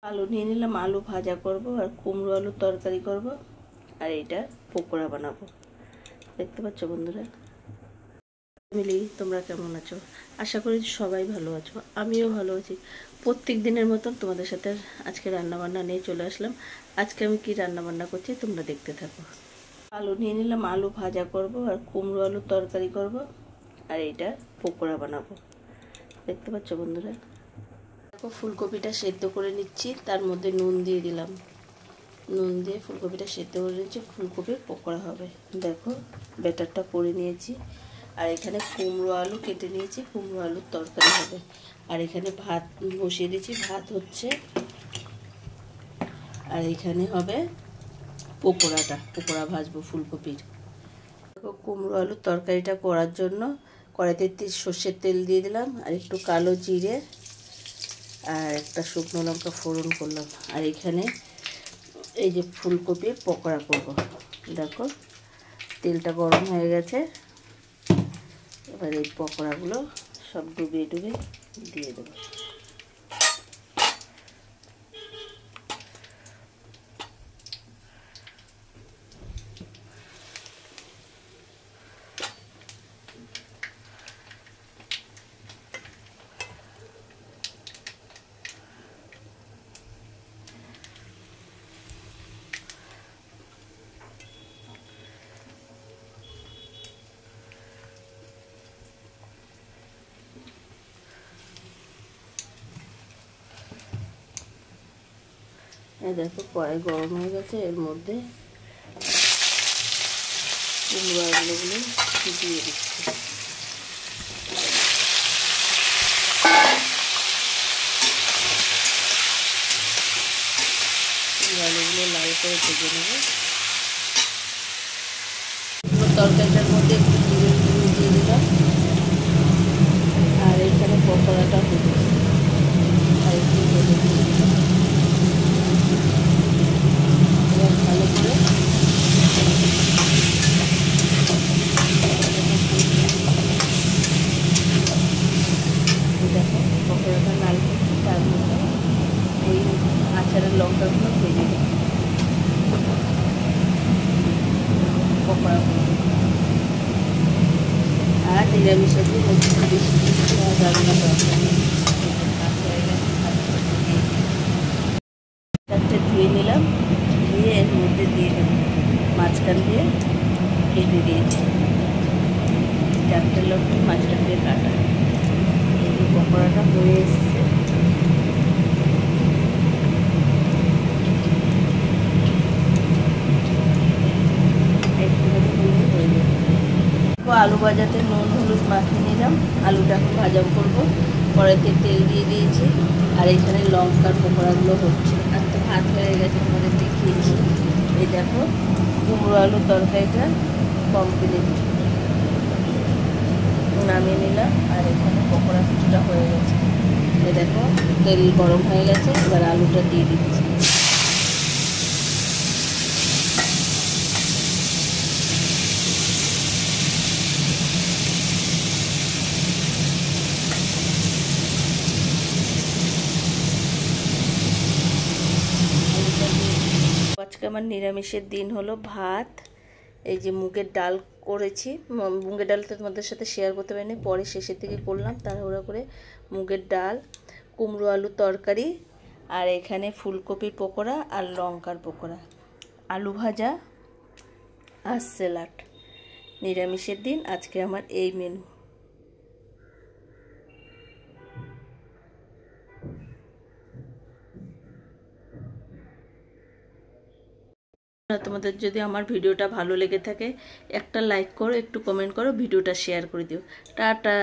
আলু নিয়ে নিলাম, আলু ভাজা করব আর কুমড়ো আলুর তরকারি করব আর এইটা পকোড়া বানাবো। দেখতে পাচ্ছ বন্ধুরা। মিলি, তোমরা কেমন আছো? আশা করি সবাই ভালো আছো, আমিও ভালো আছি। প্রত্যেক দিনের মতন তোমাদের সাথে আজকে রান্নাবান্না নিয়ে চলে আসলাম। আজকে আমি কি রান্নাবান্না করছি তোমরা দেখতে থাকো। আলু নিয়ে নিলাম, আলু ভাজা করব আর কুমড়ো আলুর তরকারি করব আর এইটা পকোড়া বানাবো। দেখতে পাচ্ছ বন্ধুরা। দেখো, ফুলকপিটা সেদ্ধ করে নিচ্ছি, তার মধ্যে নুন দিয়ে দিলাম। নুন দিয়ে ফুলকপিটা সেদ্ধ করে নিচ্ছি, ফুলকপির পকোড়া হবে। দেখো, ব্যাটারটা করে নিয়েছি। আর এখানে কুমড়ো আলু কেটে নিয়েছি, কুমড়ো আলুর তরকারি হবে। আর এখানে ভাত বসিয়ে দিয়েছি, ভাত হচ্ছে। আর এখানে হবে পকোড়া ভাজবো ফুলকপির। দেখো, কুমড়ো আলুর তরকারিটা করার জন্য কড়াইতে সর্ষের তেল দিয়ে দিলাম আর একটু কালো জিরে আর একটা শুকনো লঙ্কা ফোড়ন করলাম। আর এখানে এই যে ফুলকপির পকোড়া করব। দেখো, তেলটা গরম হয়ে গেছে। এবার এই পকোড়াগুলো সব ডুবিয়ে দিয়ে দেবো। দেখো, কড়াই গরম হয়ে গেছে, এর মধ্যে কুমড়ো আলুগুলো দিয়ে দিচ্ছি। আলুগুলো লাল করে ভেজে নেব। তরকারিটার মধ্যে একটু জিরে দিয়ে দিলাম আর এখানে পকোড়াটা হবে আর একটু ভেজে দিলাম। এবার ভালো করে দেখো, পকোড়াটা লাল করছি, তার মধ্যে এই আচারের লঙ্কাগুলো ভেজে দিই। পকোড়া আর নিরামিষের দিন একটু বেশি যাবে না তরকারি। চারটে ধুয়ে নিলাম, দিয়ে এর মধ্যে দিয়ে দেব। মাঝখান দিয়ে কেটে দিয়েছি, চারটে লঙ্কা মাঝখান দিয়ে কাটা। এই পকোড়াটা হয়ে এসছে। আলু ভাজাতে নুন হলুদ মাখিয়ে নিলাম, আলুটা এখন ভাজা করবো। কড়াইতে তেল দিয়ে দিয়েছি আর এখানে লঙ্কার পকোড়াগুলো হচ্ছে। আর তো ভাত হয়ে গেছে, তোমাদের দেখিয়েছি। এই দেখো, কুমড়ো আলুর তরকারিটা কমপ্লিট, নামিয়ে নিলাম। আর এখানে পকোড়া কিছুটা হয়ে গেছে। এই দেখো, তেল গরম হয়ে গেছে, এবার আলুটা দিয়ে দিচ্ছি। আজকে আমার নিরামিষের দিন হলো। ভাত, এই যে মুগের ডাল করেছি। মুগের ডালটা তোমাদের সাথে শেয়ার করতে পারিনি, পরে শেষের দিকে করলাম তাড়াহুড়া করে। মুগের ডাল, কুমড়ো আলুর তরকারি আর এখানে ফুলকপির পকোড়া আর লঙ্কার পকোড়া, আলু ভাজা আর স্যালাড। নিরামিষের দিন আজকে আমার এই মেনু। তোমাদের যদি আমার ভিডিওটা ভালো লেগে থাকে একটা লাইক করো, একটু কমেন্ট করো, ভিডিওটা শেয়ার করে দিও। টাটা।